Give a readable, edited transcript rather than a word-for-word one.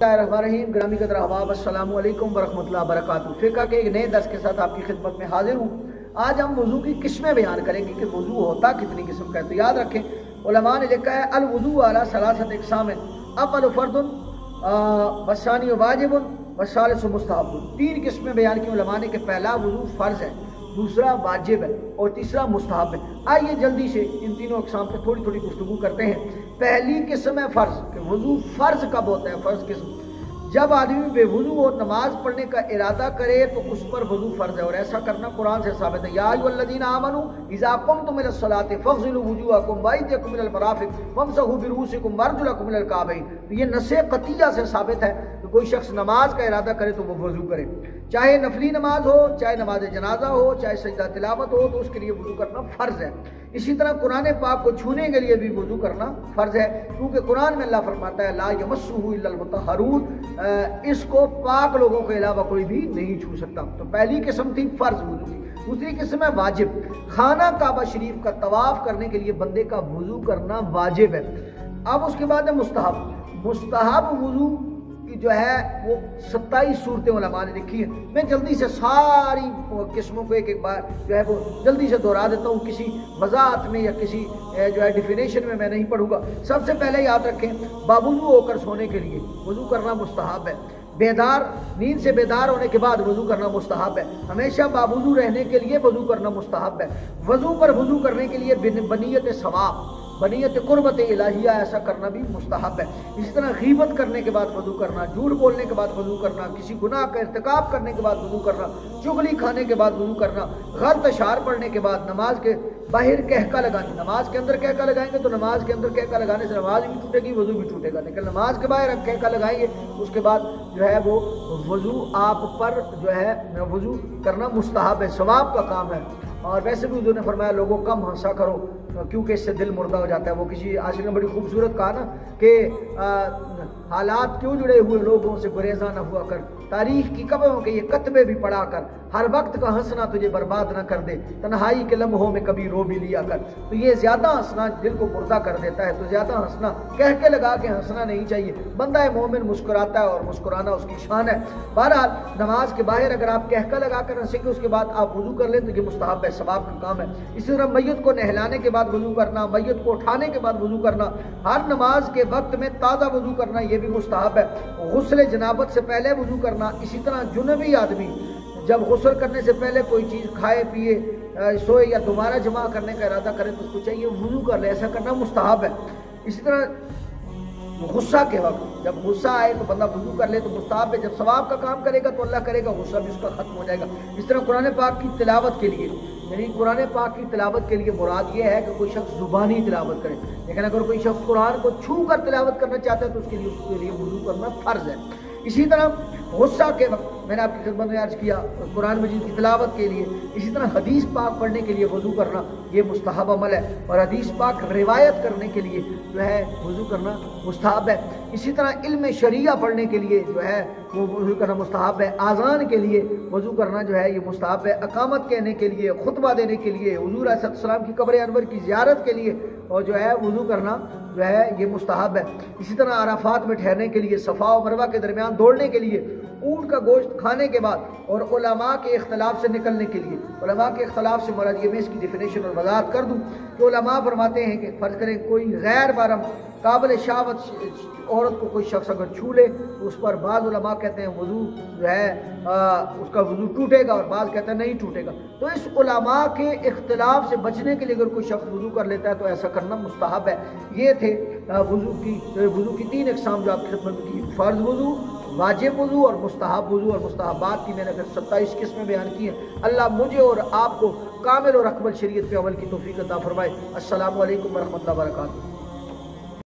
रहीम ग्रामी कदर अहबाब अस्सलामु अलैकुम वरहमतुल्लाहि वबरकातुहू। फ़िक़्ह के एक नए दर्स के साथ आपकी खिदमत में हाजिर हूँ। आज हम वज़ू की किस्में बयान करेंगे कि वज़ू होता कितनी किस्म का है। तो याद रखें, उलमा ने लिखा है अल वज़ू अला सलासत इक़साम अव्वल फ़र्दुन वस्सानी वाजिबुन वस्सालिसु मुस्तहब्बुन। तीन किस्में बयान की उलमा ने कि पहला वज़ू फ़र्ज़ है, दूसरा वाजिब है और तीसरा मुस्तहब है। आइए जल्दी से इन तीनों अक़साम पर थोड़ी थोड़ी गुफ्तगू करते हैं। पहली किस्म है फ़र्ज़, कि वज़ू फ़र्ज़ कब होता है? फ़र्ज़ किस्म जब आदमी बेवुज़ू और नमाज पढ़ने का इरादा करे तो उस पर वज़ू फ़र्ज़ है, और ऐसा करना कुरान से साबित है। या अय्युहल्लज़ीना आमनू इज़ा क़ुमतुम इलस्सलाति फ़ग़सिलू वुजूहकुम व अयदियकुम इलल मराफ़िक़ वम्सहू बिरुऊसिकुम वअरजुलकुम इलल काबैन। तो ये नस्से क़तिया से साबित है कि कोई शख्स नमाज का इरादा करे तो वो वज़ू करे, चाहे नफली नमाज हो, चाहे नमाज जनाजा हो, चाहे सजदा तिलावत हो, तो उसके लिए वज़ू करना फ़र्ज़ है। इसी तरह कुरान पाक को छूने के लिए भी वज़ू करना फ़र्ज़ है, क्योंकि कुरान में अल्लाह फरमाता है ला यमस्सुहु इल्लल मुतहहरून, इसको पाक लोगों के अलावा कोई भी नहीं छू सकता। तो पहली किस्म थी फ़र्ज़ वज़ू की। दूसरी किस्म है वाजिब। खाना काबा शरीफ का तवाफ़ करने के लिए बंदे का वज़ू करना वाजिब है। अब उसके बाद है मुस्तहब। मुस्तहब वज़ू की जो है वो 27 सूरतें उलमा ने लिखी है। मैं जल्दी से सारी किस्मों को एक एक बार जो है वो जल्दी से दोहरा देता हूँ, किसी वज़ाहत में या किसी जो है डिफिनेशन में मैं नहीं पढ़ूंगा। सबसे पहले याद रखें, बावुज़ू होकर सोने के लिए वज़ू करना मुस्तहब है। नींद से बेदार होने के बाद वज़ू करना मुस्तहब है। हमेशा बावुज़ू रहने के लिए वज़ू करना मुस्तहब है। वज़ू पर वज़ू करने के लिए बनियत सवाब, बनियत कुर्बत इलाहिया ऐसा करना भी मुस्तहब है। इसी तरह गीबत करने के बाद वज़ू करना, झूठ बोलने के बाद वज़ू करना, किसी गुनाह का इर्तिकाब करने के बाद वज़ू करना, चुगली खाने के बाद वज़ू करना, गलत अशार पढ़ने के बाद, नमाज के बाहर कहका लगाना। नमाज के अंदर कहका लगाएंगे तो नमाज के अंदर कहका लगाने से नमाज भी टूटेगी, वज़ू भी टूटेगा। लेकिन नमाज के बाहर हम कहका लगाएंगे उसके बाद जो है वो वज़ू आप पर जो है वज़ू करना मुस्तहब है, सवाब का काम है। और वैसे भी हुज़ूर ने फरमाया लोगों कम हंसा करो क्योंकि इससे दिल मुर्दा हो जाता है। वो किसी आशिक ने बड़ी खूबसूरत कहा ना कि हालात क्यों जुड़े हुए लोगों से गुरेज़ा न हुआ कर, तारीख की कब्रों के ये कतबे भी पढ़ा कर, हर वक्त का हंसना तुझे बर्बाद न कर दे, तन्हाई के लम्हों में कभी रो भी लिया कर। तो ये ज़्यादा हंसना दिल को मुर्दा कर देता है, तो ज़्यादा हंसना कह के लगा के हंसना नहीं चाहिए। बंदा मोमिन मुस्कुराता है और मुस्कुराना उसकी शान है। बहरहाल नमाज के बाहर अगर आप कहका लगा कर हंसेंगे उसके बाद आप वज़ू कर लें तो ये मुस्तहब है, सवाब का काम है। इसी तरह मैयत को नहलाने के बाद वज़ू करना, मैयत को उठाने के बाद वज़ू करना, हर नमाज के वक्त में ताज़ा वज़ू करना ये भी मुस्तहब है। गुस्ल जनाबत से पहले वज़ू करना। इसी तरह जुनबी आदमी जब गुस्ल करने से पहले कोई चीज़ खाए पिए सोए या दोबारा जमा करने का इरादा करे तो उसको चाहिए वज़ू कर ले, ऐसा करना मुस्तहब है। इसी तरह गुस्सा के वक्त जब गुस्सा आए तो बंदा वज़ू कर ले तो मुस्तहब है। जब सवाब का काम करेगा तो अल्लाह करेगा, गुस्सा भी उसका ख़त्म हो जाएगा। इस तरह कुरान पाक की तिलावत के लिए, यानी कुरान पाक की तिलावत के लिए मुराद ये है कि कोई शख्स ज़ुबानी तिलावत करे, लेकिन अगर कोई शख्स कुरान को छू कर तिलावत करना चाहता है तो उसके लिए वज़ू करना फ़र्ज़ है। इसी तरह गुस्सा के वक्त मैंने आपकी खिदमत में अर्ज़ किया कुरान मजीद की तिलावत के लिए। इसी तरह हदीस पाक पढ़ने के लिए वज़ू करना ये मुस्तहब अमल है, और हदीस पाक रिवायत करने के लिए जो है वज़ू करना मुस्तहब है। इसी तरह इल्म शरिया पढ़ने के लिए जो है वो वज़ू करना मुस्तहब है। आज़ान के लिए वज़ू करना जो है ये मुस्तहब है। अकामत कहने के लिए, खुतबा देने के लिए, हुज़ूर अलैहिस्सलाम की कब्र अनवर की ज़ियारत के लिए और जो है वज़ू करना जो है ये मुस्तहब है। इसी तरह अराफात में ठहरने के लिए, सफ़ा और मरवा के दरमियान दौड़ने के लिए, ऊँट का गोश्त खाने के बाद, और उलमा के इख्तलाफ से निकलने के लिए। उलमा के इख्तलाफ से मुराद ये मैं इसकी डिफिनेशन और वज़ाहत कर दूँ कि उलमा फरमाते हैं कि फ़र्ज़ करें कोई गैर महरम काबिल शावत औरत को कोई शख्स अगर छू ले तो उस पर बाज़ उलमा कहते हैं वज़ू जो है उसका वज़ू टूटेगा और बाज़ कहते हैं नहीं टूटेगा। तो इस उलमा के इख्तिलाफ से बचने के लिए अगर कोई शख्स वज़ू कर लेता है तो ऐसा करना मुस्तहब है। ये थे वज़ू की तीन अक़साम जो आपकी खिदमत में की, फ़र्ज़ वज़ू, वाजिब वज़ू और मुस्तहब वज़ू। और मुस्तहबात की मैंने फिर 27 किस्में बयान की हैं। अल्लाह मुझे और आपको कामिल और अकमल शरीयत पे अमल की तौफ़ीक़ अता फ़रमाए। अस्सलामु अलैकुम वरहमतुल्लाहि वबरकातुहू।